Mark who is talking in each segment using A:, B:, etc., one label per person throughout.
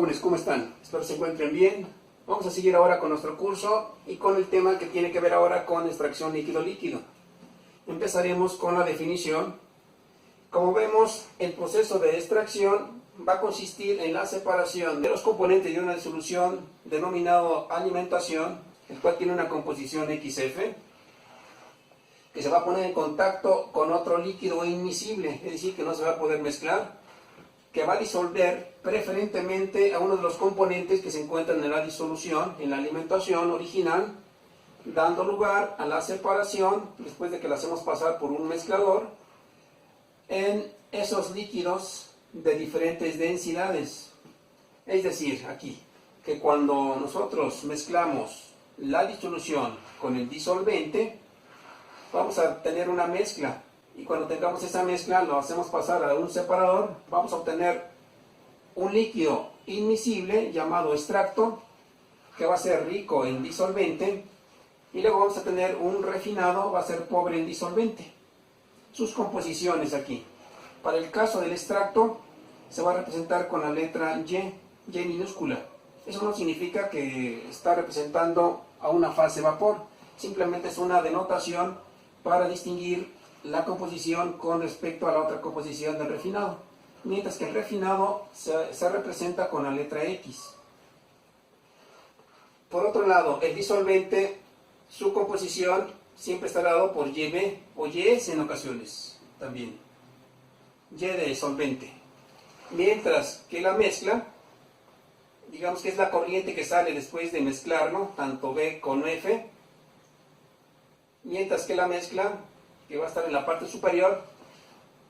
A: jóvenes, ¿cómo están? Espero se encuentren bien. Vamos a seguir ahora con nuestro curso y con el tema que tiene que ver ahora con extracción líquido-líquido. Empezaremos con la definición. Como vemos, el proceso de extracción va a consistir en la separación de los componentes de una disolución denominado alimentación, el cual tiene una composición XF, que se va a poner en contacto con otro líquido inmiscible, es decir, que no se va a poder mezclar, que va a disolver preferentemente a uno de los componentes que se encuentran en la disolución, en la alimentación original, dando lugar a la separación, después de que la hacemos pasar por un mezclador, en esos líquidos de diferentes densidades. Es decir, aquí, que cuando nosotros mezclamos la disolución con el disolvente, vamos a tener una mezcla. Y cuando tengamos esa mezcla, lo hacemos pasar a un separador, vamos a obtener un líquido inmiscible llamado extracto, que va a ser rico en disolvente, y luego vamos a tener un refinado, va a ser pobre en disolvente. Sus composiciones aquí. Para el caso del extracto, se va a representar con la letra Y minúscula. Eso no significa que está representando a una fase vapor, simplemente es una denotación para distinguir la composición con respecto a la otra composición del refinado, mientras que el refinado se representa con la letra X. Por otro lado, el disolvente, su composición siempre está dado por YB o YS en ocasiones también, Y de solvente, mientras que la mezcla, digamos que es la corriente que sale después de mezclarlo, tanto B con F, mientras que la mezcla, que va a estar en la parte superior,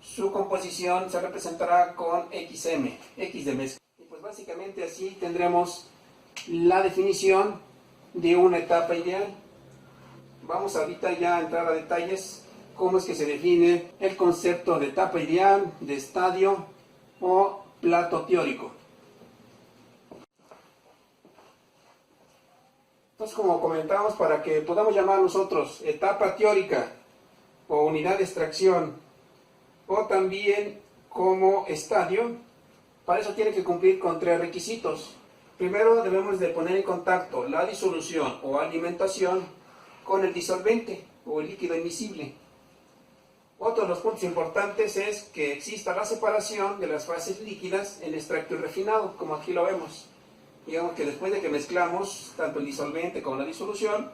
A: su composición se representará con XM, X de mezcla. Y pues básicamente así tendremos la definición de una etapa ideal. Vamos ahorita ya a entrar a detalles, cómo es que se define el concepto de etapa ideal, de estadio o plato teórico. Entonces, como comentábamos, para que podamos llamar nosotros etapa teórica o unidad de extracción, o también como estadio, para eso tiene que cumplir con 3 requisitos. Primero debemos de poner en contacto la disolución o alimentación con el disolvente o el líquido inmiscible. Otro de los puntos importantes es que exista la separación de las fases líquidas en extracto y refinado, como aquí lo vemos. Digamos que después de que mezclamos tanto el disolvente como la disolución,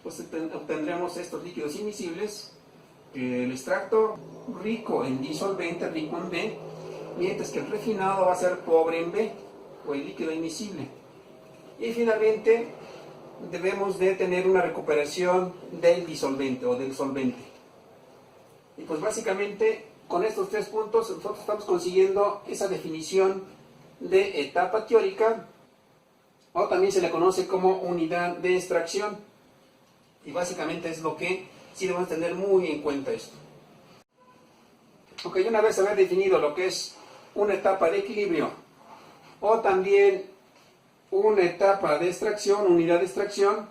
A: pues obtendremos estos líquidos inmiscibles, el extracto rico en disolvente, rico en B, mientras que el refinado va a ser pobre en B, o el líquido inmiscible. Y finalmente debemos de tener una recuperación del disolvente o del solvente. Y pues básicamente con estos 3 puntos nosotros estamos consiguiendo esa definición de etapa teórica, o también se le conoce como unidad de extracción. Y básicamente es lo que sí debemos tener muy en cuenta esto. Ok, una vez haber definido lo que es una etapa de equilibrio o también una etapa de extracción, unidad de extracción,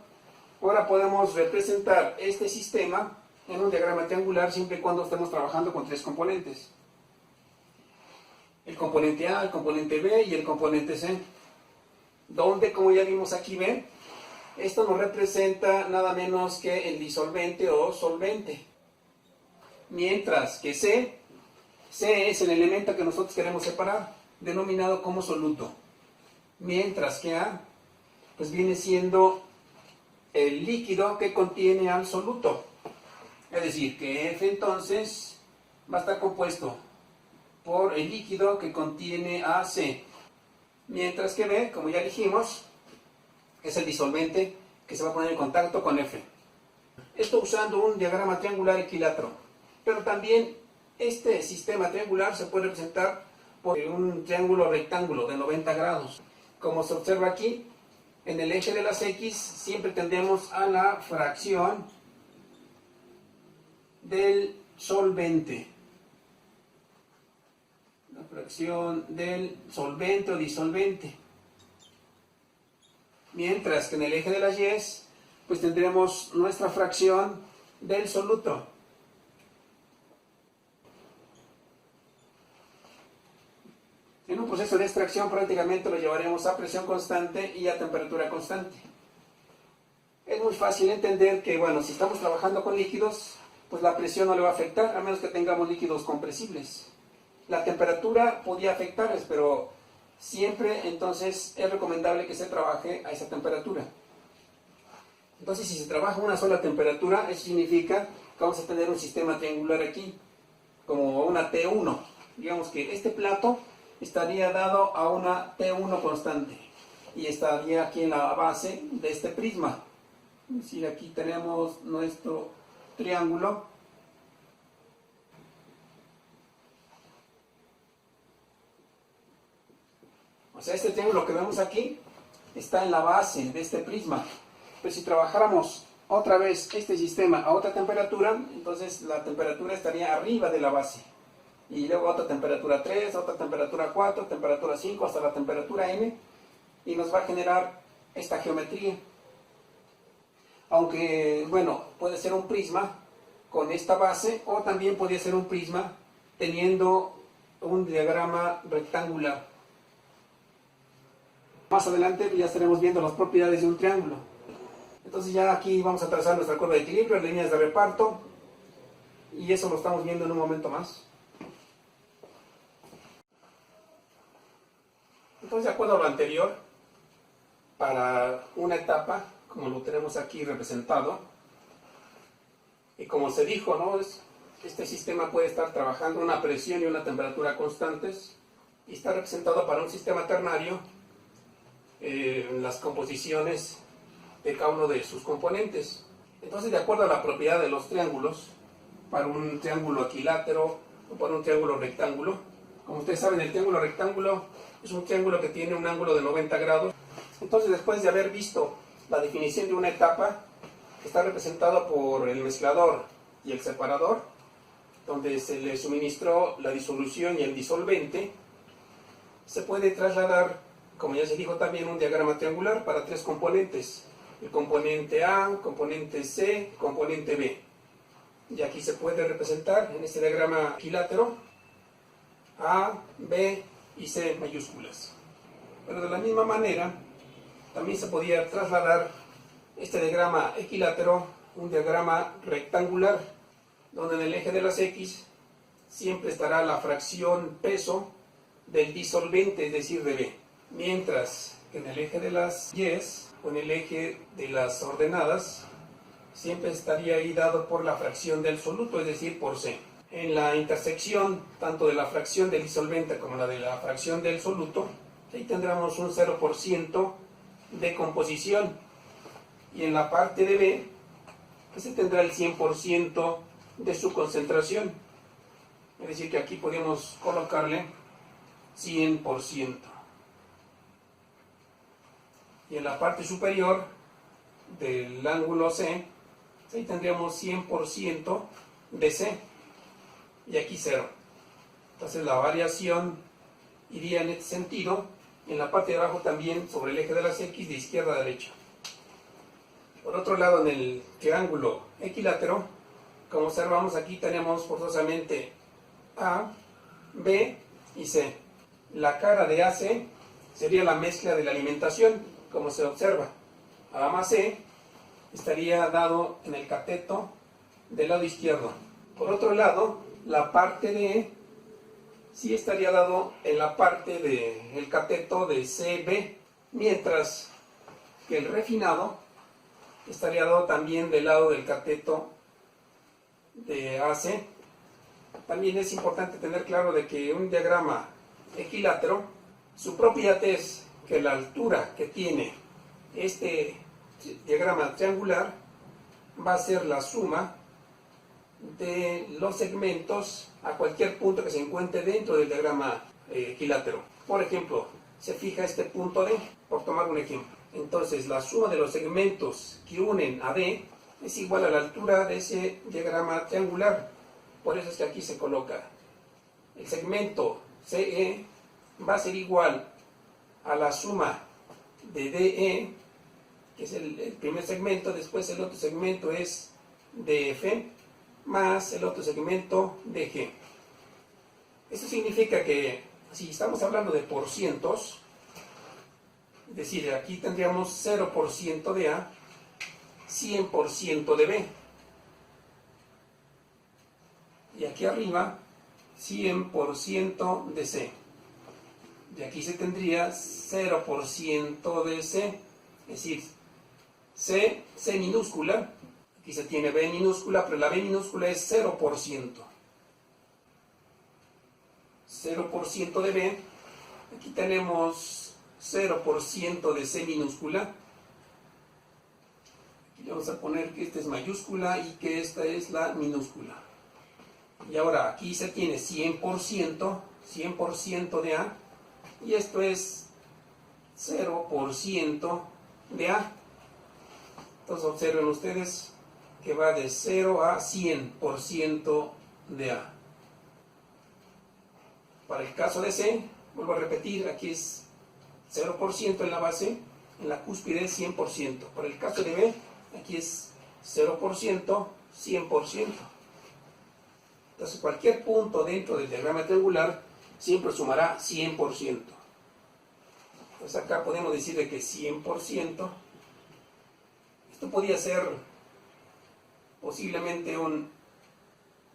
A: ahora podemos representar este sistema en un diagrama triangular siempre y cuando estemos trabajando con 3 componentes. El componente A, el componente B y el componente C. Donde, como ya vimos aquí, B, esto nos representa nada menos que el disolvente o solvente. Mientras que C es el elemento que nosotros queremos separar, denominado como soluto. Mientras que A, pues viene siendo el líquido que contiene al soluto. Es decir, que F entonces va a estar compuesto por el líquido que contiene a C. Mientras que B, como ya dijimos, es el disolvente que se va a poner en contacto con F. Esto usando un diagrama triangular equilátero. Pero también este sistema triangular se puede representar por un triángulo rectángulo de 90 grados. Como se observa aquí, en el eje de las X siempre tendemos a la fracción del solvente. La fracción del solvente o disolvente. Mientras que en el eje de las Y, pues tendremos nuestra fracción del soluto. En un proceso de extracción prácticamente lo llevaremos a presión constante y a temperatura constante. Es muy fácil entender que, bueno, si estamos trabajando con líquidos, pues la presión no le va a afectar, a menos que tengamos líquidos compresibles. La temperatura podía afectarles, pero siempre entonces es recomendable que se trabaje a esa temperatura. Entonces, si se trabaja a una sola temperatura, eso significa que vamos a tener un sistema triangular aquí, como una T1. Digamos que este plato estaría dado a una T1 constante y estaría aquí en la base de este prisma. Es decir, aquí tenemos nuestro triángulo. O sea, este triángulo que vemos aquí está en la base de este prisma. Pero si trabajáramos otra vez este sistema a otra temperatura, entonces la temperatura estaría arriba de la base. Y luego otra temperatura 3, otra temperatura 4, temperatura 5, hasta la temperatura n, y nos va a generar esta geometría. Aunque, bueno, puede ser un prisma con esta base, o también podría ser un prisma teniendo un diagrama rectangular. Más adelante ya estaremos viendo las propiedades de un triángulo. Entonces ya aquí vamos a trazar nuestra curva de equilibrio, líneas de reparto, y eso lo estamos viendo en un momento más. Entonces, de acuerdo a lo anterior, para una etapa, como lo tenemos aquí representado, y como se dijo, ¿no? Este sistema puede estar trabajando a una presión y una temperatura constantes, y está representado para un sistema ternario las composiciones de cada uno de sus componentes. Entonces, de acuerdo a la propiedad de los triángulos, para un triángulo equilátero o para un triángulo rectángulo, como ustedes saben, el triángulo rectángulo es un triángulo que tiene un ángulo de 90 grados. Entonces, después de haber visto la definición de una etapa, que está representada por el mezclador y el separador, donde se le suministró la disolución y el disolvente, se puede trasladar, como ya se dijo también, un diagrama triangular para tres componentes: el componente A, componente C, componente B. Y aquí se puede representar en este diagrama equilátero A, B y C mayúsculas. Pero de la misma manera, también se podía trasladar este diagrama equilátero un diagrama rectangular, donde en el eje de las X siempre estará la fracción peso del disolvente, es decir, de B. Mientras que en el eje de las Y, o en el eje de las ordenadas, siempre estaría ahí dado por la fracción del soluto, es decir, por C. En la intersección, tanto de la fracción del disolvente como la de la fracción del soluto, ahí tendremos un 0% de composición. Y en la parte de B, pues se tendrá el 100% de su concentración. Es decir, que aquí podemos colocarle 100%. Y en la parte superior del ángulo C, ahí tendríamos 100% de C. Y aquí 0. Entonces la variación iría en este sentido. En la parte de abajo también sobre el eje de las X, de izquierda a derecha. Por otro lado, en el triángulo equilátero, como observamos aquí, tenemos forzosamente A, B y C. La cara de AC sería la mezcla de la alimentación, como se observa. A más C estaría dado en el cateto del lado izquierdo. Por otro lado, la parte de E sí estaría dado en la parte del cateto de CB, mientras que el refinado estaría dado también del lado del cateto de AC. También es importante tener claro de que un diagrama equilátero, su propiedad es que la altura que tiene este diagrama triangular va a ser la suma de los segmentos a cualquier punto que se encuentre dentro del diagrama equilátero. Por ejemplo, se fija este punto D, por tomar un ejemplo. Entonces, la suma de los segmentos que unen a D es igual a la altura de ese diagrama triangular. Por eso es que aquí se coloca el segmento CE va a ser igual a la suma de DE, que es el primer segmento, después el otro segmento es DF, más el otro segmento DG. Esto significa que Si estamos hablando de porcientos, es decir, aquí tendríamos 0% de A, 100% de B. Y aquí arriba, 100% de C. De aquí se tendría 0% de C, es decir, C minúscula. Aquí se tiene B minúscula, pero la B minúscula es 0%. 0% de B. Aquí tenemos 0% de C minúscula. Aquí vamos a poner que esta es mayúscula y que esta es la minúscula. Y ahora aquí se tiene 100% de A. Y esto es 0% de A. Entonces observen ustedes que va de 0 a 100% de A. Para el caso de C, vuelvo a repetir, aquí es 0% en la base, en la cúspide es 100%. Para el caso de B, aquí es 0%, 100%. Entonces cualquier punto dentro del diagrama triangular siempre sumará 100%. Pues acá podemos decir de que 100%, esto podría ser posiblemente un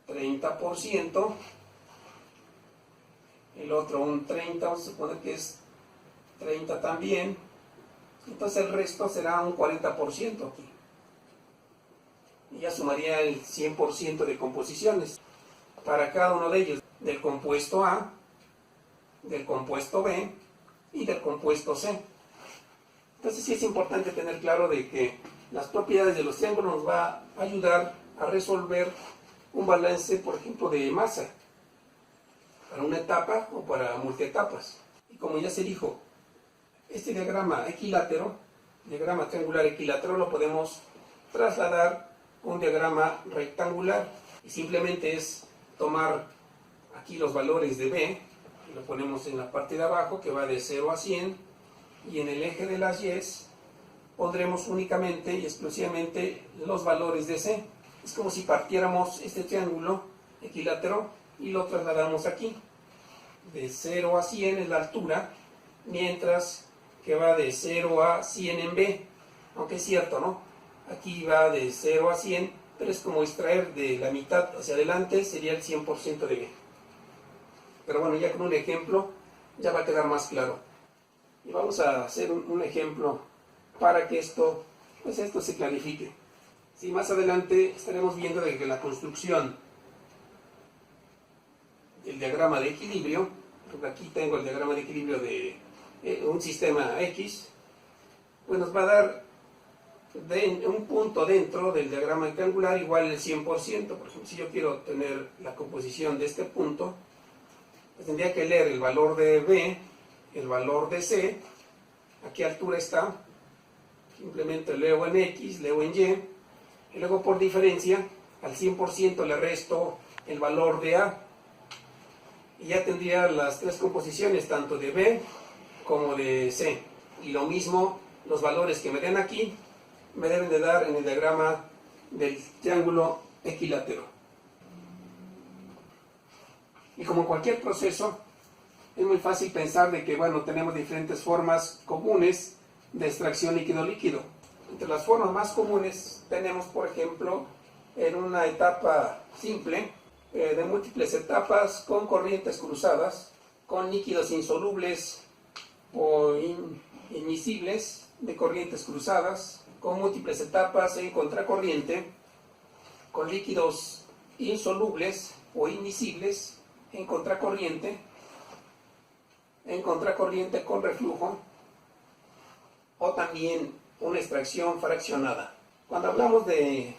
A: 30%, el otro un 30%, vamos a suponer que es 30 también, entonces el resto será un 40% aquí. Y ya sumaría el 100% de composiciones para cada uno de ellos, del compuesto A, del compuesto B y del compuesto C. Entonces sí es importante tener claro de que las propiedades de los triángulos nos va a ayudar a resolver un balance, por ejemplo, de masa, para una etapa o para multietapas. Y como ya se dijo, este diagrama equilátero, diagrama triangular equilátero, lo podemos trasladar a un diagrama rectangular. Y simplemente es tomar aquí los valores de B, y lo ponemos en la parte de abajo, que va de 0 a 100, y en el eje de las Y pondremos únicamente y exclusivamente los valores de C. Es como si partiéramos este triángulo equilátero y lo trasladamos aquí. De 0 a 100 es la altura, mientras que va de 0 a 100 en B. Aunque es cierto, ¿no? Aquí va de 0 a 100, pero es como extraer de la mitad hacia adelante, sería el 100% de B. Pero bueno, ya con un ejemplo ya va a quedar más claro. Y vamos a hacer un ejemplo para que esto se clarifique. Sí, más adelante estaremos viendo de que la construcción del diagrama de equilibrio, porque aquí tengo el diagrama de equilibrio de un sistema X, pues nos va a dar un punto dentro del diagrama rectangular igual al 100%. Por ejemplo, si yo quiero tener la composición de este punto, pues tendría que leer el valor de B, el valor de C, a qué altura está, simplemente leo en X, leo en Y, y luego por diferencia al 100% le resto el valor de A, y ya tendría las tres composiciones, tanto de B como de C. Y lo mismo, los valores que me den aquí, me deben de dar en el diagrama del triángulo equilátero. Y como cualquier proceso, es muy fácil pensar de que, bueno, tenemos diferentes formas comunes de extracción líquido-líquido. Entre las formas más comunes tenemos, por ejemplo, en una etapa simple, de múltiples etapas con corrientes cruzadas, con líquidos insolubles o inmiscibles de corrientes cruzadas, con múltiples etapas en contracorriente, con líquidos insolubles o inmiscibles en contracorriente con reflujo, o también una extracción fraccionada. Cuando hablamos de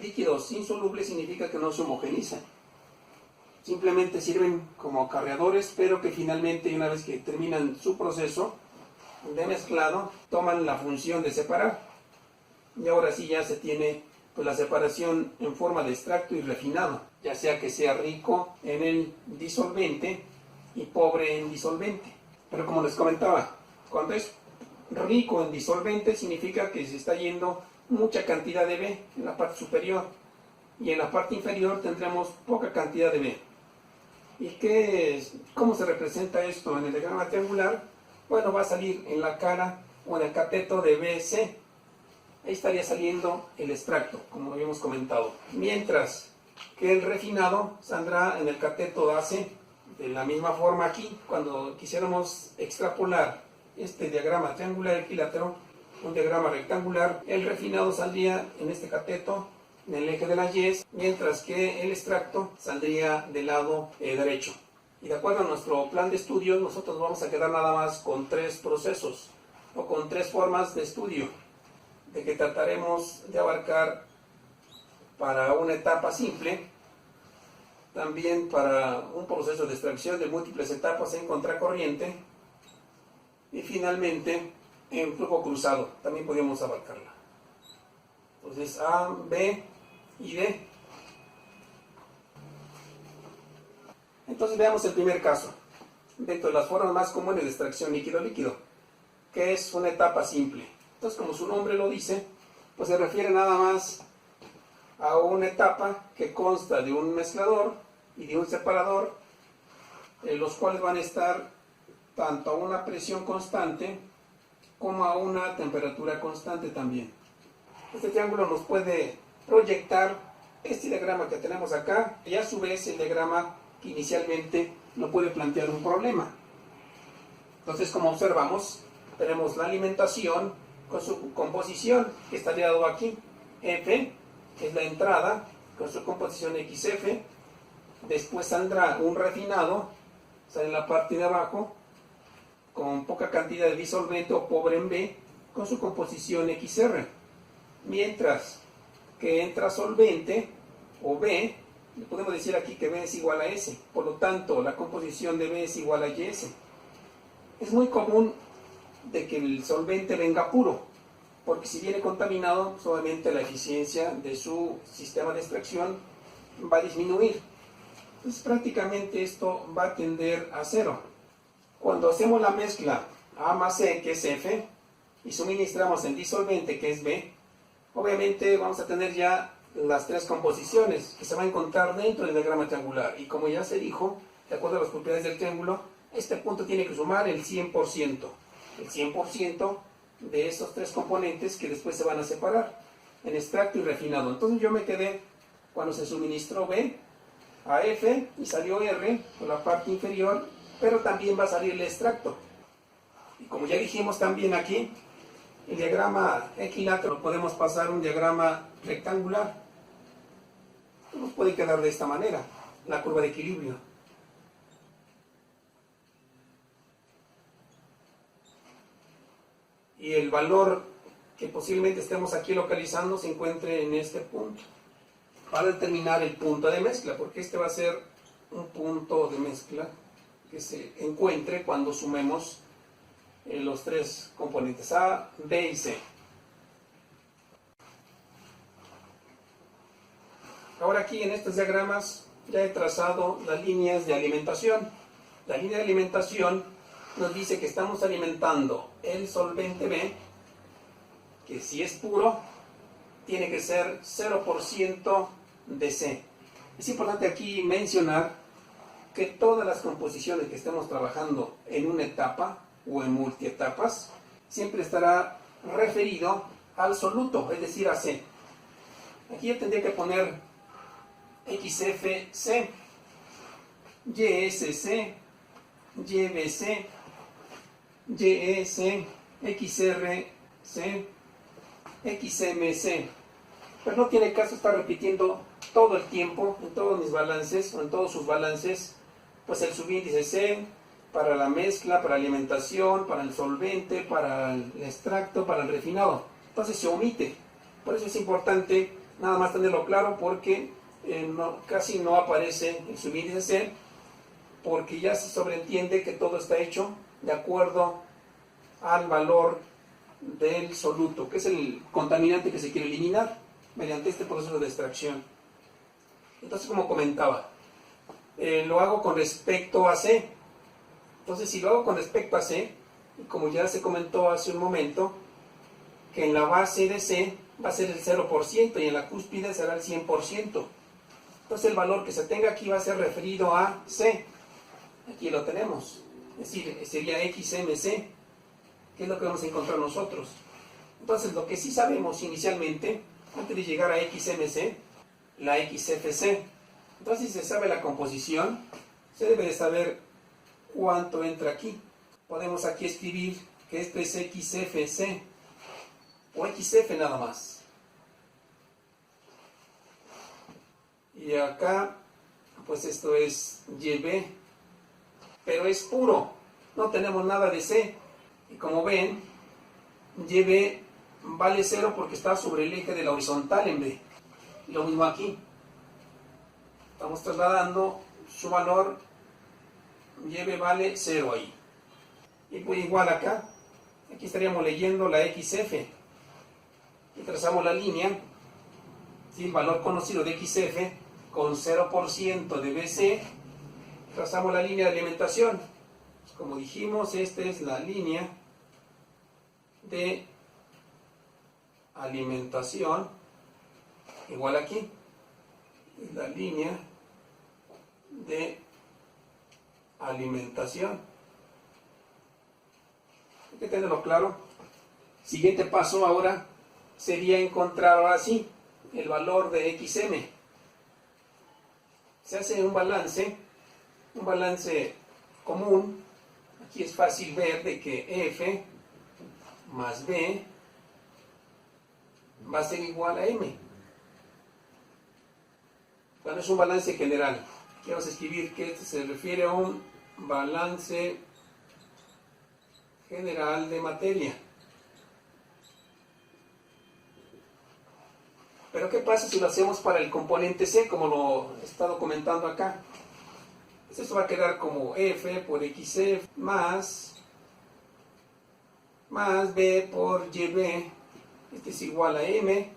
A: líquidos insolubles significa que no se homogenizan, simplemente sirven como acarreadores, pero que finalmente, una vez que terminan su proceso de mezclado, toman la función de separar. Y ahora sí ya se tiene pues la separación en forma de extracto y refinado, ya sea que sea rico en el disolvente y pobre en disolvente. Pero como les comentaba, cuando es rico en disolvente significa que se está yendo mucha cantidad de B en la parte superior, y en la parte inferior tendremos poca cantidad de B. ¿Cómo se representa esto en el diagrama triangular? Bueno, va a salir en la cara o en el cateto de BC. Ahí estaría saliendo el extracto, como habíamos comentado. Mientras que el refinado saldrá en el cateto AC. De la misma forma aquí, cuando quisiéramos extrapolar este diagrama triangular equilátero, un diagrama rectangular, el refinado saldría en este cateto, en el eje de las Y, mientras que el extracto saldría del lado derecho. Y de acuerdo a nuestro plan de estudio, nosotros vamos a quedar nada más con 3 procesos, o con 3 formas de estudio, de que trataremos de abarcar para una etapa simple, también para un proceso de extracción de múltiples etapas en contracorriente, y finalmente en flujo cruzado, también podríamos abarcarla. Entonces A, B y D. Entonces veamos el primer caso, dentro de las formas más comunes de extracción líquido-líquido, que es una etapa simple. Entonces, como su nombre lo dice, pues se refiere nada más a una etapa que consta de un mezclador y de un separador, los cuales van a estar tanto a una presión constante como a una temperatura constante también. Este triángulo nos puede proyectar este diagrama que tenemos acá, y a su vez el diagrama que inicialmente no puede plantear un problema. Entonces, como observamos, tenemos la alimentación con su composición, que estaría dado aquí, F, que es la entrada, con su composición XF. Después saldrá un refinado, sale en la parte de abajo, con poca cantidad de disolvente o pobre en B, con su composición XR. Mientras que entra solvente, o B, podemos decir aquí que B es igual a S, por lo tanto la composición de B es igual a YS. Es muy común de que el solvente venga puro, porque si viene contaminado, pues obviamente la eficiencia de su sistema de extracción va a disminuir. Entonces prácticamente esto va a tender a cero. Cuando hacemos la mezcla A más C, que es F, y suministramos el disolvente, que es B, obviamente vamos a tener ya las 3 composiciones que se van a encontrar dentro del diagrama triangular. Y como ya se dijo, de acuerdo a las propiedades del triángulo, este punto tiene que sumar el 100%. El 100% de esos 3 componentes que después se van a separar en extracto y refinado. Entonces yo me quedé cuando se suministró B a F y salió R por la parte inferior, pero también va a salir el extracto. Y como ya dijimos también aquí, el diagrama equilátero lo podemos pasar a un diagrama rectangular. Nos puede quedar de esta manera la curva de equilibrio. Y el valor que posiblemente estemos aquí localizando se encuentre en este punto, para determinar el punto de mezcla, porque este va a ser un punto de mezcla que se encuentre cuando sumemos los 3 componentes A, B y C. Ahora aquí en estos diagramas ya he trazado las líneas de alimentación. La línea de alimentación nos dice que estamos alimentando el solvente B, que si es puro, tiene que ser 0% de C. Es importante aquí mencionar que todas las composiciones que estemos trabajando en una etapa o en multietapas, siempre estará referido al soluto, es decir, a C. Aquí yo tendría que poner XFC, YSC, YBC, YEC, XRC, XMC. Pero no tiene caso estar repitiendo todo el tiempo, en todos mis balances, o en todos sus balances, pues el subíndice C, para la mezcla, para la alimentación, para el solvente, para el extracto, para el refinado. Entonces se omite. Por eso es importante nada más tenerlo claro, porque casi no aparece el subíndice C, porque ya se sobreentiende que todo está hecho de acuerdo al valor del soluto, que es el contaminante que se quiere eliminar mediante este proceso de extracción. Entonces, como comentaba, lo hago con respecto a C. Entonces, si lo hago con respecto a C, como ya se comentó hace un momento, que en la base de C va a ser el 0% y en la cúspide será el 100%. Entonces el valor que se tenga aquí va a ser referido a C. Aquí lo tenemos. Es decir, sería XMC, que es lo que vamos a encontrar nosotros. Entonces lo que sí sabemos inicialmente, antes de llegar a XMC, la XFC. Entonces si se sabe la composición, se debe de saber cuánto entra aquí. Podemos aquí escribir que esto es XFC o XF nada más. Y acá, pues esto es YB, pero es puro, no tenemos nada de C. Y como ven, YB vale 0 porque está sobre el eje de la horizontal en B. Y lo mismo aquí. Estamos trasladando su valor, YB vale 0 ahí. Y pues igual acá, aquí estaríamos leyendo la XF. Y trazamos la línea, ¿sí? El valor conocido de XF con 0% de BC. Trazamos la línea de alimentación. Pues como dijimos, esta es la línea de alimentación. Igual aquí, la línea de alimentación. Hay que tenerlo claro. Siguiente paso ahora sería encontrar ahora sí el valor de XM. Se hace un balance común. Aquí es fácil ver de que F más B va a ser igual a M. Bueno, es un balance general. Aquí vamos a escribir que este se refiere a un balance general de materia. Pero ¿qué pasa si lo hacemos para el componente C, como lo he estado comentando acá? Pues esto va a quedar como F por XF más B por YB. Este es igual a M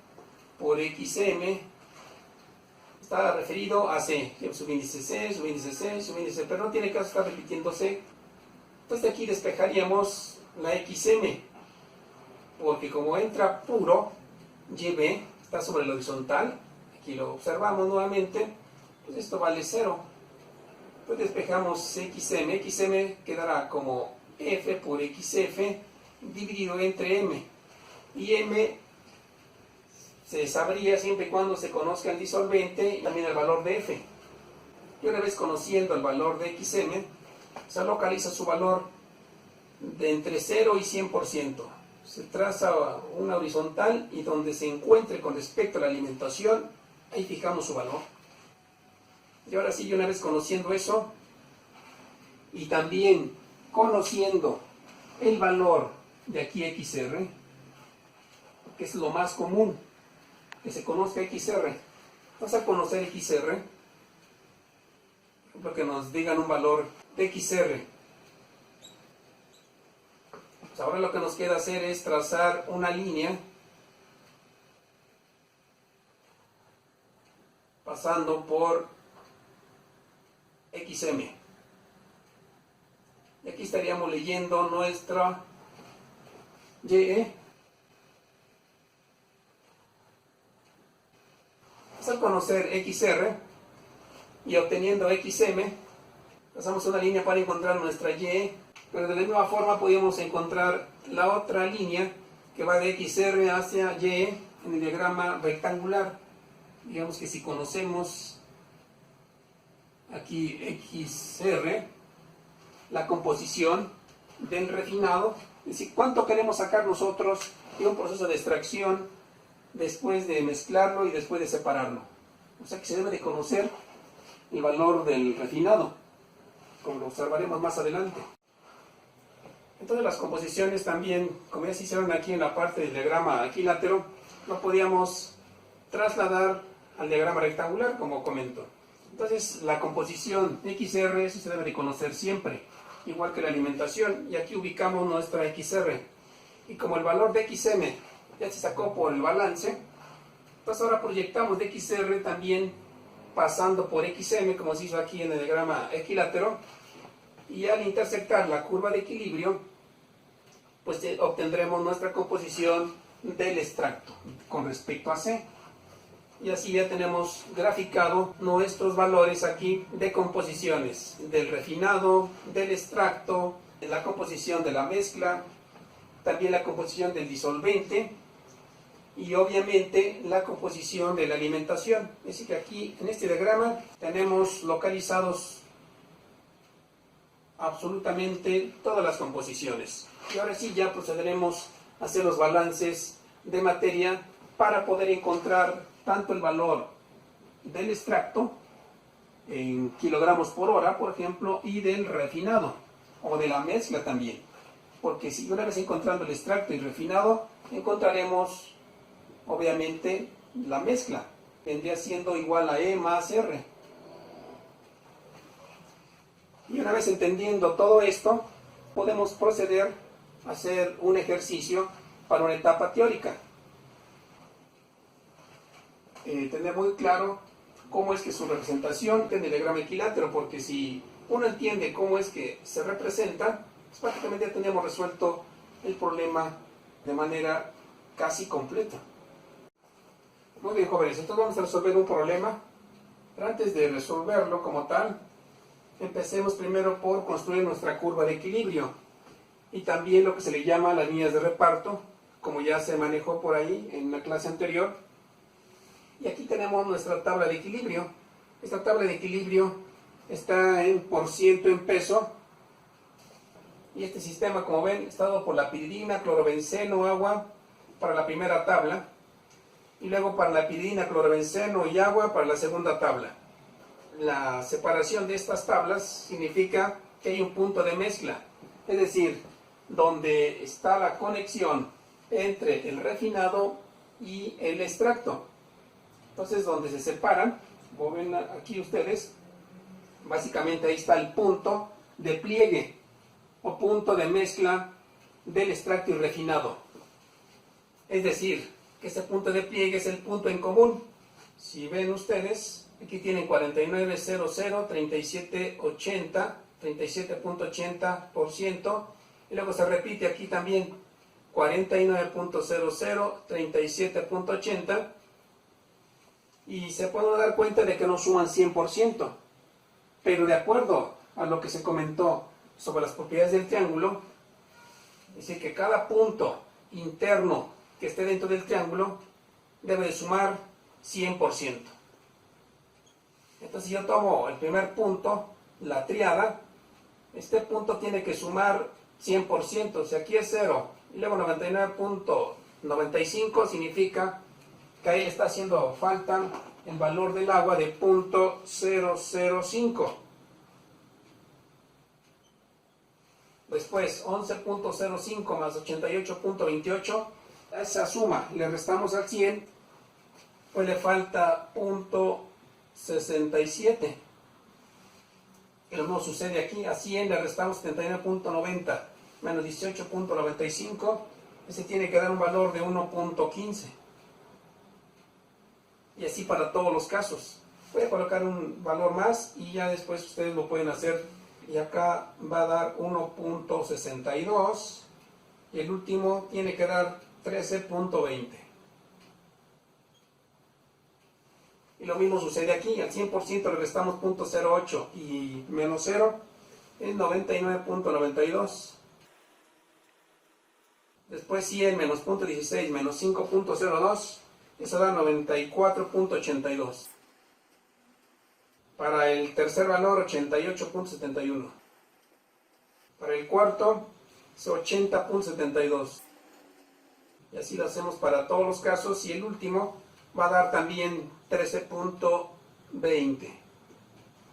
A: por XM. Está referido a C. Subíndice C, subíndice C, subíndice, pero no tiene caso estar repitiendo C. Entonces de aquí despejaríamos la XM, porque como entra puro, YB está sobre el horizontal, aquí lo observamos nuevamente, pues esto vale 0. Pues despejamos XM, XM quedará como F por XF dividido entre M, y M se sabría siempre y cuando se conozca el disolvente y también el valor de F. Y una vez conociendo el valor de XM, se localiza su valor de entre 0 y 100%. Se traza una horizontal y donde se encuentre con respecto a la alimentación, ahí fijamos su valor. Y ahora sí, una vez conociendo eso, y también conociendo el valor de aquí XR, que es lo más común, que se conozca XR. Vamos a conocer XR, por ejemplo, que nos digan un valor de XR. Pues ahora lo que nos queda hacer es trazar una línea pasando por XM. Y aquí estaríamos leyendo nuestra YE. Pues al conocer XR y obteniendo XM, trazamos una línea para encontrar nuestra YE. Pero de la misma forma podemos encontrar la otra línea que va de XR hacia Y en el diagrama rectangular. Digamos que si conocemos aquí XR, la composición del refinado, es decir, cuánto queremos sacar nosotros de un proceso de extracción después de mezclarlo y después de separarlo. O sea que se debe de conocer el valor del refinado, como lo observaremos más adelante. Entonces las composiciones también, como ya se hicieron aquí en la parte del diagrama equilátero, lo podíamos trasladar al diagrama rectangular, como comento. Entonces la composición XR, eso se debe de conocer siempre, igual que la alimentación, y aquí ubicamos nuestra XR. Y como el valor de XM ya se sacó por el balance, entonces ahora proyectamos de XR también pasando por XM, como se hizo aquí en el diagrama equilátero, y al intersectar la curva de equilibrio, pues obtendremos nuestra composición del extracto con respecto a C. Y así ya tenemos graficado nuestros valores aquí de composiciones, del refinado, del extracto, de la composición de la mezcla, también la composición del disolvente y obviamente la composición de la alimentación. Es decir, que aquí en este diagrama tenemos localizados absolutamente todas las composiciones. Y ahora sí ya procederemos a hacer los balances de materia para poder encontrar tanto el valor del extracto en kilogramos por hora, por ejemplo, y del refinado o de la mezcla también. Porque si una vez encontrando el extracto y refinado, encontraremos obviamente la mezcla. Vendría siendo igual a E más R. Y una vez entendiendo todo esto, podemos proceder a hacer un ejercicio para una etapa teórica. Tener muy claro cómo es que su representación en el diagrama equilátero, porque si uno entiende cómo es que se representa, pues prácticamente ya tenemos resuelto el problema de manera casi completa. Muy bien, jóvenes, entonces vamos a resolver un problema, pero antes de resolverlo como tal, empecemos primero por construir nuestra curva de equilibrio y también lo que se le llama las líneas de reparto, como ya se manejó por ahí en la clase anterior. Y aquí tenemos nuestra tabla de equilibrio. Esta tabla de equilibrio está en porciento en peso. Y este sistema, como ven, está dado por la piridina, clorobenceno, agua para la primera tabla. Y luego para la piridina, clorobenceno y agua para la segunda tabla. La separación de estas tablas significa que hay un punto de mezcla. Es decir, donde está la conexión entre el refinado y el extracto. Entonces, donde se separan, como ven aquí ustedes, básicamente ahí está el punto de pliegue o punto de mezcla del extracto y refinado. Es decir, que ese punto de pliegue es el punto en común. Si ven ustedes, aquí tienen 4900, 3780, 37.80%, y luego se repite aquí también 49.00, 37.80%, y se pueden dar cuenta de que no suman 100%, pero de acuerdo a lo que se comentó sobre las propiedades del triángulo, es decir, que cada punto interno que esté dentro del triángulo debe de sumar 100%. Entonces, si yo tomo el primer punto, la tríada, este punto tiene que sumar 100%, o sea, aquí es 0, y luego 99.95 significa que ahí está haciendo falta el valor del agua de 0.005. Después 11.05 más 88.28, a esa suma le restamos al 100, pues le falta 0.67. Y lo mismo sucede aquí, a 100 le restamos 79.90 menos 18.95, ese tiene que dar un valor de 1.15. Y así para todos los casos. Voy a colocar un valor más y ya después ustedes lo pueden hacer. Y acá va a dar 1.62 y el último tiene que dar 13.20. Y lo mismo sucede aquí, al 100% le restamos 0.08 y menos 0 es 99.92. Después 100 menos 0.16 menos 5.02, eso da 94.82. Para el tercer valor 88.71. Para el cuarto es 80.72. Y así lo hacemos para todos los casos y el último va a dar también 13.20.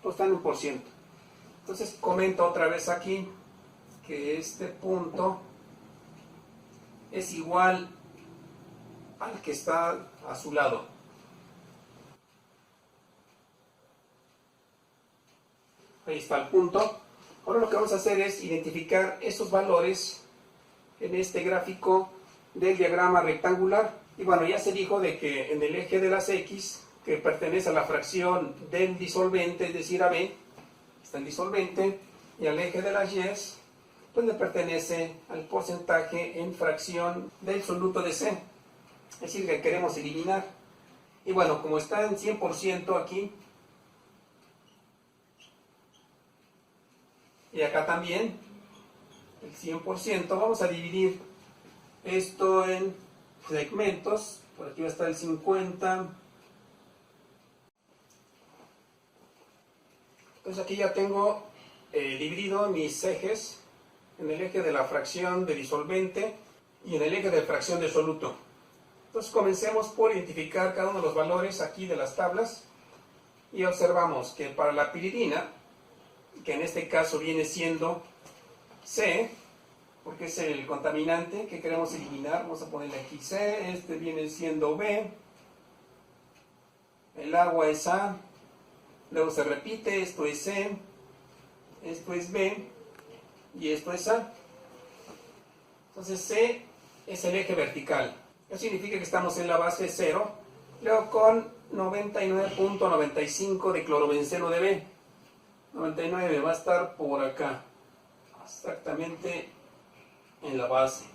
A: Todos están en por ciento. Entonces comento otra vez aquí que este punto es igual al que está a su lado. Ahí está el punto. Ahora lo que vamos a hacer es identificar esos valores en este gráfico del diagrama rectangular. Y bueno, ya se dijo de que en el eje de las X, que pertenece a la fracción del disolvente, es decir, AB, está el disolvente, y al eje de las Y, pues le pertenece al porcentaje en fracción del soluto de C. Es decir, que queremos eliminar. Y bueno, como está en 100% aquí, y acá también, el 100%, vamos a dividir esto en segmentos. Por aquí va a estar el 50. Entonces aquí ya tengo dividido mis ejes en el eje de la fracción de disolvente y en el eje de fracción de soluto. Entonces comencemos por identificar cada uno de los valores aquí de las tablas y observamos que para la piridina, que en este caso viene siendo C, porque es el contaminante que queremos eliminar, vamos a ponerle aquí C, este viene siendo B, el agua es A, luego se repite, esto es C, esto es B y esto es A. Entonces C es el eje vertical. Eso significa que estamos en la base 0, luego con 99.95 de clorobenceno de B. 99 va a estar por acá, exactamente en la base.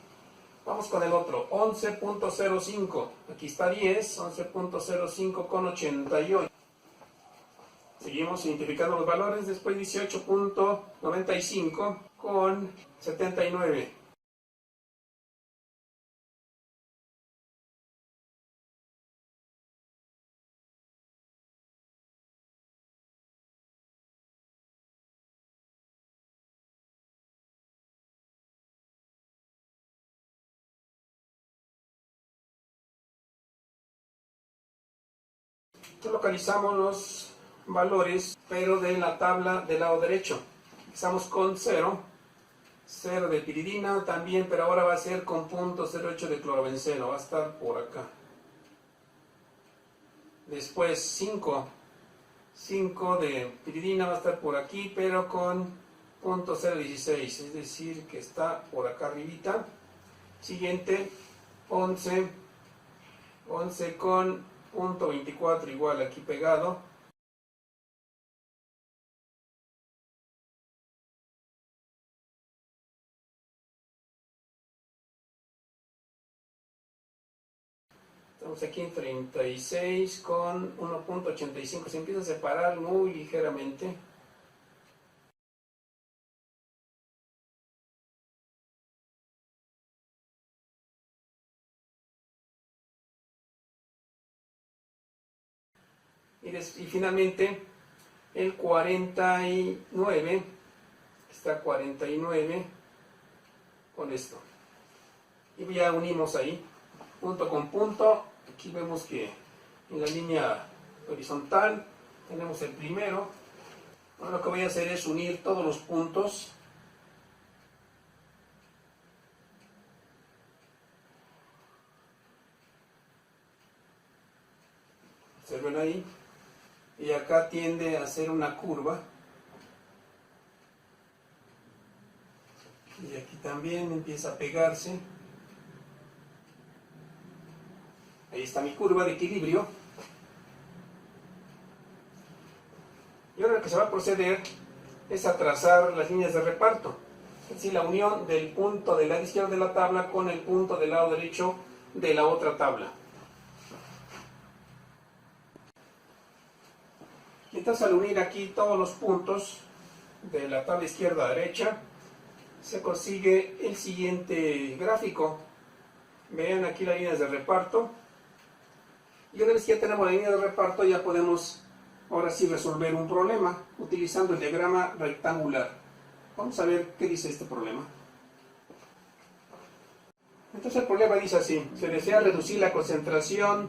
A: Vamos con el otro, 11.05, aquí está 10, 11.05 con 88. Seguimos identificando los valores, después 18.95 con 79. Localizamos los valores, pero de la tabla del lado derecho. Empezamos con 0, 0 de piridina también, pero ahora va a ser con 0.08 de clorobenceno, va a estar por acá. Después 5, 5 de piridina va a estar por aquí, pero con 0.016, es decir, que está por acá arribita. Siguiente, 11, 11 con 0.24 igual aquí pegado. Estamos aquí en 36 con 1.85. Se empieza a separar muy ligeramente. Y finalmente el 49, está 49 con esto. Y ya unimos ahí, punto con punto. Aquí vemos que en la línea horizontal tenemos el primero. Ahora lo que voy a hacer es unir todos los puntos. ¿Se ven ahí? Y acá tiende a hacer una curva. Y aquí también empieza a pegarse. Ahí está mi curva de equilibrio. Y ahora lo que se va a proceder es a trazar las líneas de reparto. Es decir, la unión del punto del lado izquierdo de la tabla con el punto del lado derecho de la otra tabla. Entonces, al unir aquí todos los puntos de la tabla izquierda a derecha, se consigue el siguiente gráfico. Vean aquí las líneas de reparto. Y una vez que ya tenemos la línea de reparto, ya podemos ahora sí resolver un problema utilizando el diagrama rectangular. Vamos a ver qué dice este problema. Entonces el problema dice así: se desea reducir la concentración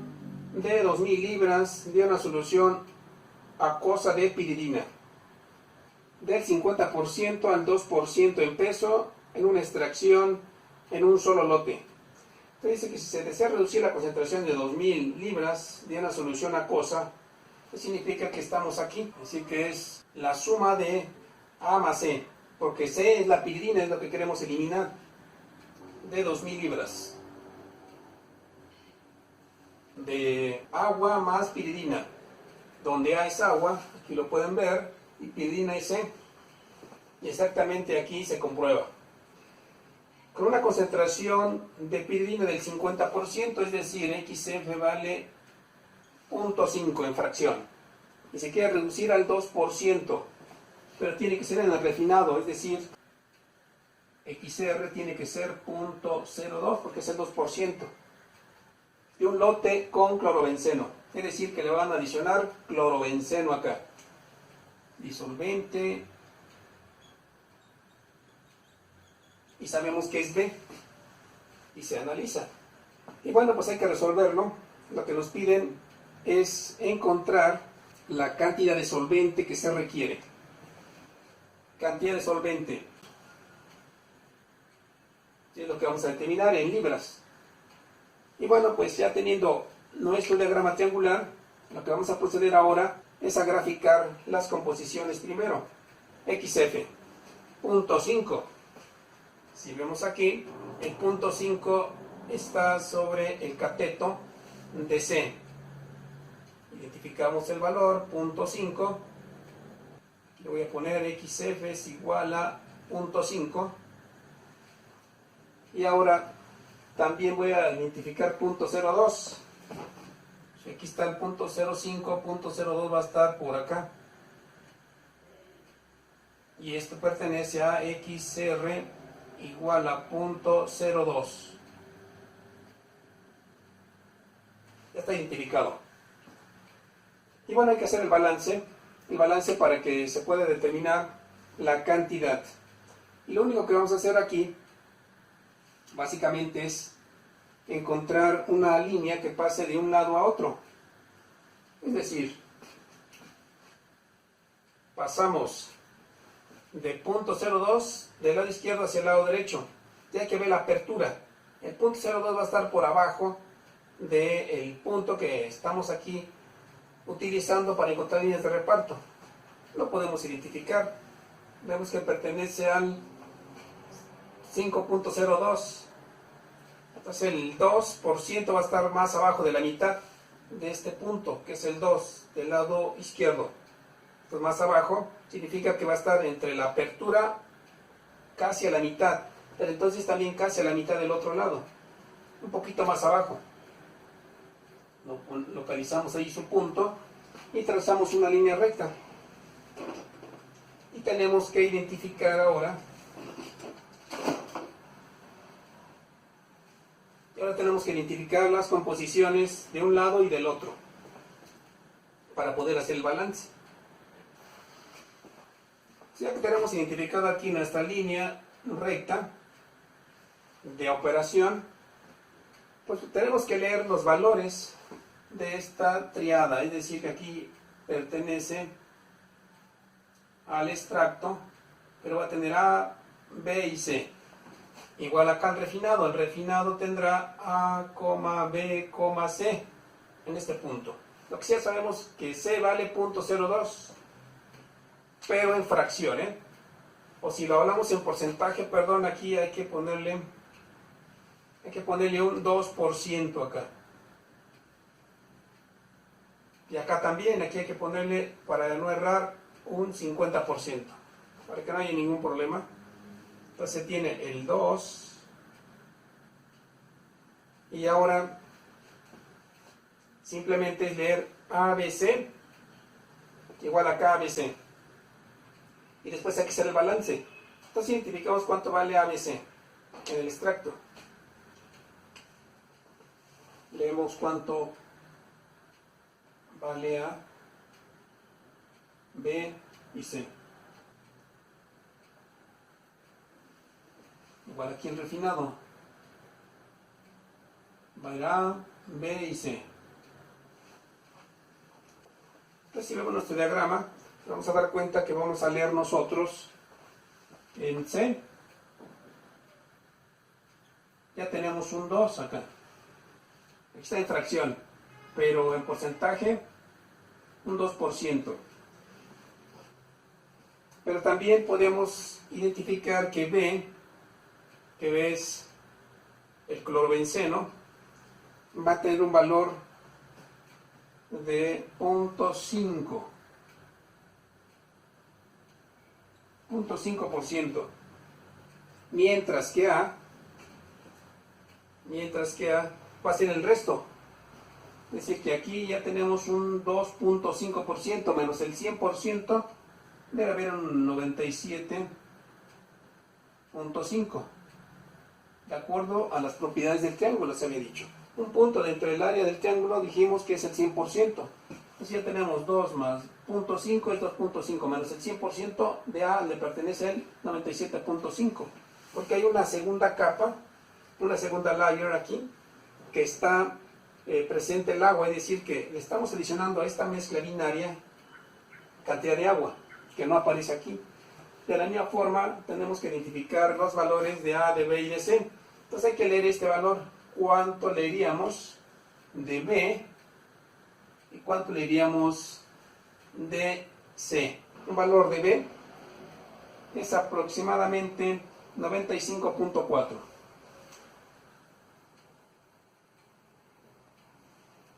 A: de 2000 libras de una solución acuosa de piridina del 50% al 2% en peso en una extracción en un solo lote. Entonces dice que si se desea reducir la concentración de 2000 libras de una solución acuosa, pues significa que estamos aquí, así que es la suma de A más C, porque C es la piridina, es lo que queremos eliminar, de 2000 libras de agua más piridina, donde A es agua, aquí lo pueden ver, y piridina es C, y exactamente aquí se comprueba. Con una concentración de piridina del 50%, es decir, XF vale 0.5 en fracción. Y se quiere reducir al 2%, pero tiene que ser en el refinado, es decir, XR tiene que ser 0.02 porque es el 2% de un lote con clorobenceno. Es decir, que le van a adicionar clorobenceno acá. Disolvente. Y sabemos que es B. Y se analiza. Y bueno, pues hay que resolverlo. Lo que nos piden es encontrar la cantidad de solvente que se requiere. Cantidad de solvente. Es lo que vamos a determinar en libras. Y bueno, pues ya teniendo nuestro diagrama triangular, lo que vamos a proceder ahora es a graficar las composiciones primero. XF, punto 5. Si vemos aquí, el punto 5 está sobre el cateto de C. Identificamos el valor, punto 5. Le voy a poner XF es igual a punto 5. Y ahora también voy a identificar punto 02. Aquí está el punto 05, punto 02 va a estar por acá. Y esto pertenece a XR igual a punto 02. Ya está identificado. Y bueno, hay que hacer el balance para que se pueda determinar la cantidad. Y lo único que vamos a hacer aquí básicamente es encontrar una línea que pase de un lado a otro. Es decir, pasamos de punto 02 del lado izquierdo hacia el lado derecho. Ya hay que ver la apertura. El punto 02 va a estar por abajo del punto que estamos aquí utilizando para encontrar líneas de reparto. Lo podemos identificar. Vemos que pertenece al 5.02. Entonces el 2% va a estar más abajo de la mitad de este punto, que es el 2 del lado izquierdo. Entonces más abajo significa que va a estar entre la apertura casi a la mitad, pero entonces también casi a la mitad del otro lado, un poquito más abajo. Localizamos ahí su punto y trazamos una línea recta. Y tenemos que identificar ahora. Y ahora tenemos que identificar las composiciones de un lado y del otro para poder hacer el balance. Ya que tenemos identificado aquí nuestra línea recta de operación, pues tenemos que leer los valores de esta triada, es decir, que aquí pertenece al extracto, pero va a tener A, B y C. Igual acá el refinado tendrá A, B, C en este punto. Lo que sí ya sabemos que C vale 0.02, pero en fracción, o si lo hablamos en porcentaje, perdón, aquí hay que ponerle un 2% acá. Y acá también, aquí hay que ponerle, para no errar, un 50%, para que no haya ningún problema. Entonces tiene el 2. Y ahora simplemente es leer ABC igual a KBC. Y después hay que hacer el balance. Entonces identificamos cuánto vale ABC en el extracto. Leemos cuánto vale A, B y C. Igual aquí en refinado. Va a ir A, B y C. Entonces si vemos nuestro diagrama, vamos a dar cuenta que vamos a leer nosotros en C. Ya tenemos un 2 acá. Aquí está en fracción, pero en porcentaje un 2%. Pero también podemos identificar que B es el clorobenceno, va a tener un valor de 0.5%, mientras que A va a ser el resto, Es decir, que aquí ya tenemos un 2.5% menos el 100%, debe haber un 97.5%, de acuerdo a las propiedades del triángulo, se había dicho. Un punto dentro del área del triángulo dijimos que es el 100%. Entonces ya tenemos 2 más 0.5 es 2.5 menos el 100% de A le pertenece el 97.5. Porque hay una segunda capa, una segunda layer aquí, que está presente el agua, es decir, que le estamos adicionando a esta mezcla binaria cantidad de agua, que no aparece aquí. De la misma forma, tenemos que identificar los valores de A, de B y de C. Entonces hay que leer este valor. ¿Cuánto leeríamos de B y cuánto leeríamos de C? Un valor de B es aproximadamente 95.4.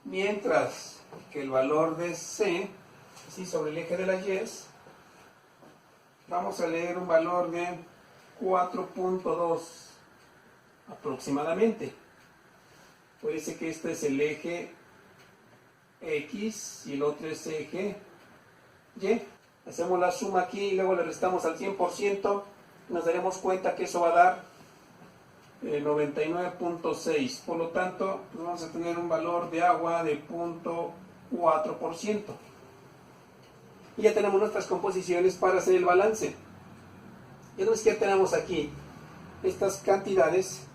A: Mientras que el valor de C, así sobre el eje de las Y, vamos a leer un valor de 4.2 aproximadamente. Parece que este es el eje X y el otro es eje Y. Hacemos la suma aquí y luego le restamos al 100%. Nos daremos cuenta que eso va a dar 99.6. Por lo tanto, pues vamos a tener un valor de agua de 0.4%. Y ya tenemos nuestras composiciones para hacer el balance. Y entonces ya tenemos aquí estas cantidades.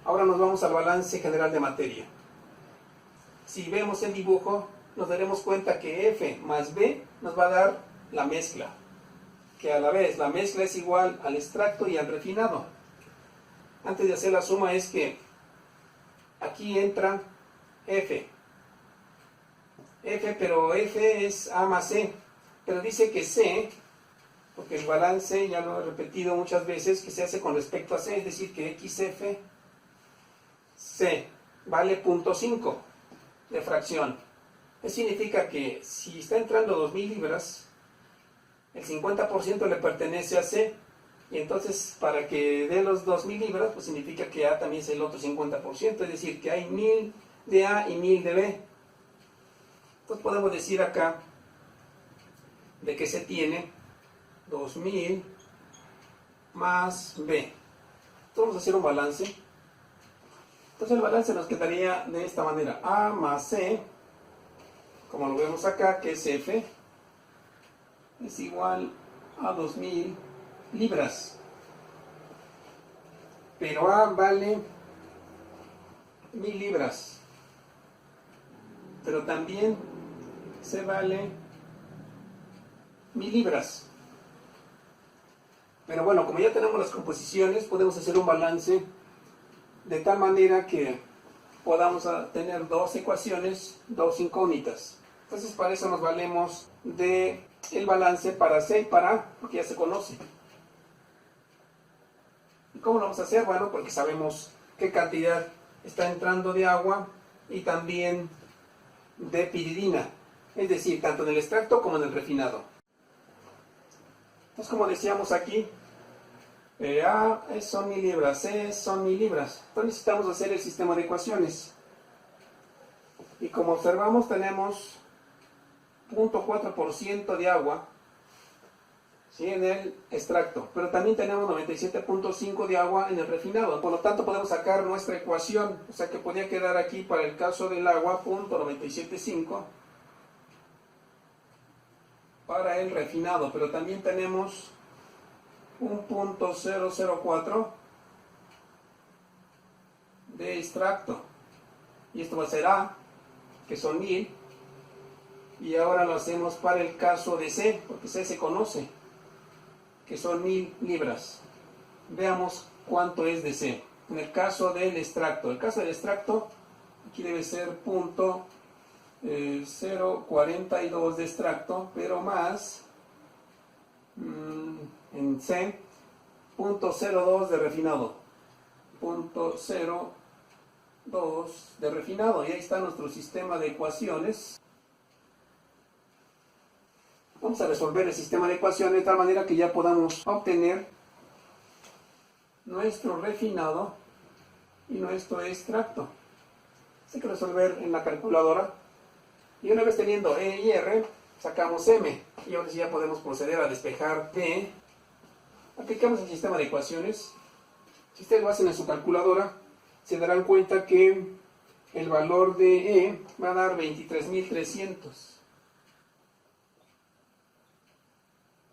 A: Ahora nos vamos al balance general de materia. Si vemos el dibujo, nos daremos cuenta que F más B nos va a dar la mezcla, que a la vez la mezcla es igual al extracto y al refinado. Antes de hacer la suma es que aquí entra F, pero F es A más C, pero dice que C, porque el balance, ya lo he repetido muchas veces, que se hace con respecto a C, es decir, que XF C vale 0.5 de fracción. Eso significa que si está entrando 2.000 libras, el 50% le pertenece a C, y entonces para que dé los 2.000 libras, pues significa que A también es el otro 50%, es decir, que hay 1.000 de A y 1.000 de B. Entonces podemos decir acá de que se tiene 2.000 más B. Entonces vamos a hacer un balance. Entonces el balance nos quedaría de esta manera: A más C, como lo vemos acá, que es F, es igual a 2.000 libras. Pero A vale 1.000 libras. Pero también C vale 1.000 libras. Pero bueno, como ya tenemos las composiciones, podemos hacer un balance de tal manera que podamos tener dos ecuaciones, dos incógnitas. Entonces para eso nos valemos de el balance para C y para A, porque ya se conoce. ¿Y cómo lo vamos a hacer? Bueno, porque sabemos qué cantidad está entrando de agua y también de piridina, es decir, tanto en el extracto como en el refinado. Entonces, como decíamos aquí, A son 1.000 libras, C son 1.000 libras. Entonces necesitamos hacer el sistema de ecuaciones. Y como observamos, tenemos 0.4% de agua, ¿sí?, en el extracto, pero también tenemos 97.5 de agua en el refinado. Por lo tanto, podemos sacar nuestra ecuación, o sea que podría quedar aquí para el caso del agua 0.975 para el refinado, pero también tenemos un 0.004 de extracto, y esto va a ser A, que son 1.000, y ahora lo hacemos para el caso de C, porque C se conoce, que son 1.000 libras. Veamos cuánto es de C. En el caso del extracto, aquí debe ser 0.042 de extracto, pero más en C 0.02 de refinado, 0.02 de refinado, y ahí está nuestro sistema de ecuaciones. Vamos a resolver el sistema de ecuaciones de tal manera que ya podamos obtener nuestro refinado y nuestro extracto. hay que resolver en la calculadora. Y una vez teniendo E y R, sacamos M. Y ahora sí ya podemos proceder a despejar P. Aplicamos el sistema de ecuaciones. Si ustedes lo hacen en su calculadora, se darán cuenta que el valor de E va a dar 23.300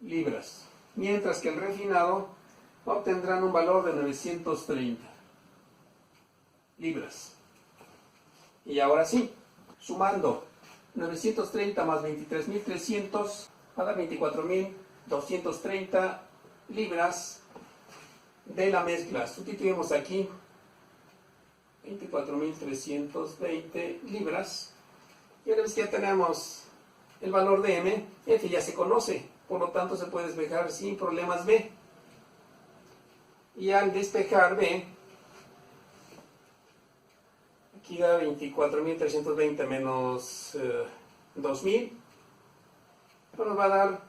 A: libras. Mientras que el refinado obtendrán un valor de 930 libras. Y ahora sí, sumando 930 más 23.300 va a dar 24.230 libras de la mezcla. Sustituimos aquí 24.320 libras. Y una vez que ya tenemos el valor de M, F ya se conoce, por lo tanto se puede despejar sin problemas B. Y al despejar B, aquí da 24.320 menos 2.000, nos va a dar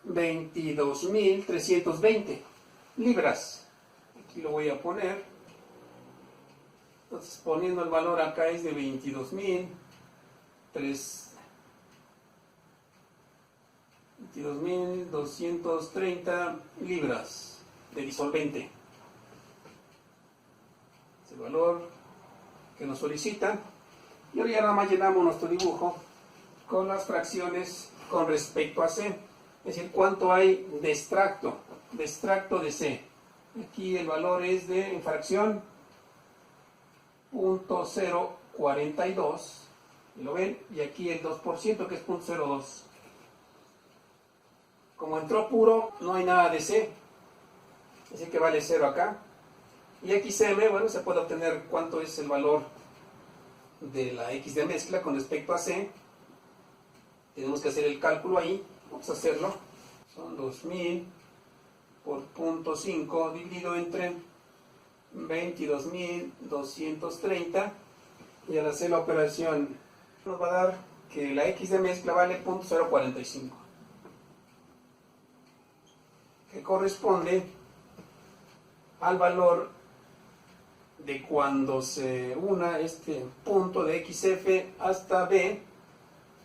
A: 22.320 libras. Aquí lo voy a poner. Entonces, poniendo el valor acá es de 22.230 libras de disolvente. Es el valor que nos solicitan. Y ahora ya nada más llenamos nuestro dibujo con las fracciones con respecto a C. Es decir, cuánto hay de extracto de C. Aquí el valor es de en fracción 0.042. ¿Y lo ven? Y aquí el 2% que es 0.02. Como entró puro, no hay nada de C. Así que vale 0 acá. Y XM, bueno, se puede obtener cuánto es el valor de la X de mezcla con respecto a C. Tenemos que hacer el cálculo ahí. Vamos a hacerlo. Son 2000 por 0.5 dividido entre 22.230. Y al hacer la operación nos va a dar que la X de mezcla vale 0.045. Que corresponde al valor de cuando se una este punto de XF hasta B,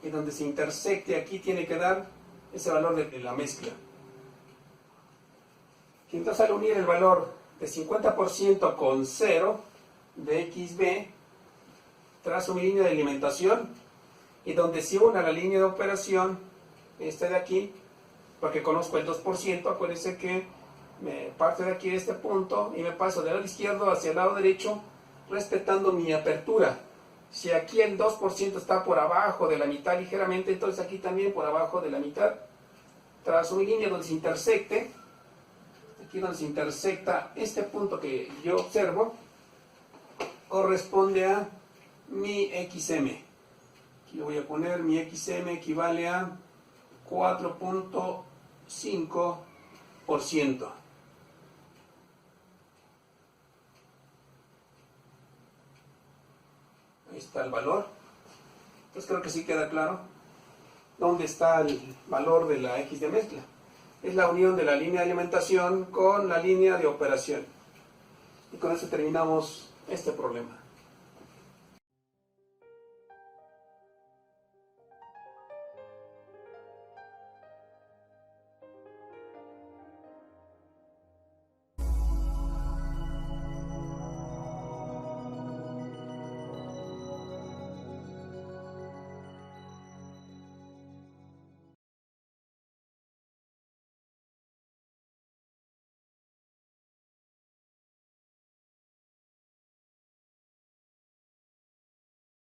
A: y donde se intersecte aquí tiene que dar ese valor de la mezcla. Y entonces al unir el valor de 50% con 0 de XB, trazo mi línea de alimentación, y donde se una la línea de operación, esta de aquí, porque conozco el 2%, acuérdense que me parto de aquí de este punto y me paso del lado izquierdo hacia el lado derecho, respetando mi apertura. Si aquí el 2% está por abajo de la mitad ligeramente, entonces aquí también por abajo de la mitad. Trazo mi línea donde se intersecte, aquí donde se intersecta este punto que yo observo, corresponde a mi XM. Aquí lo voy a poner, mi XM equivale a 4.5%. Ahí está el valor. Entonces creo que sí queda claro dónde está el valor de la X de mezcla. Es la unión de la línea de alimentación con la línea de operación. Y con eso terminamos este problema.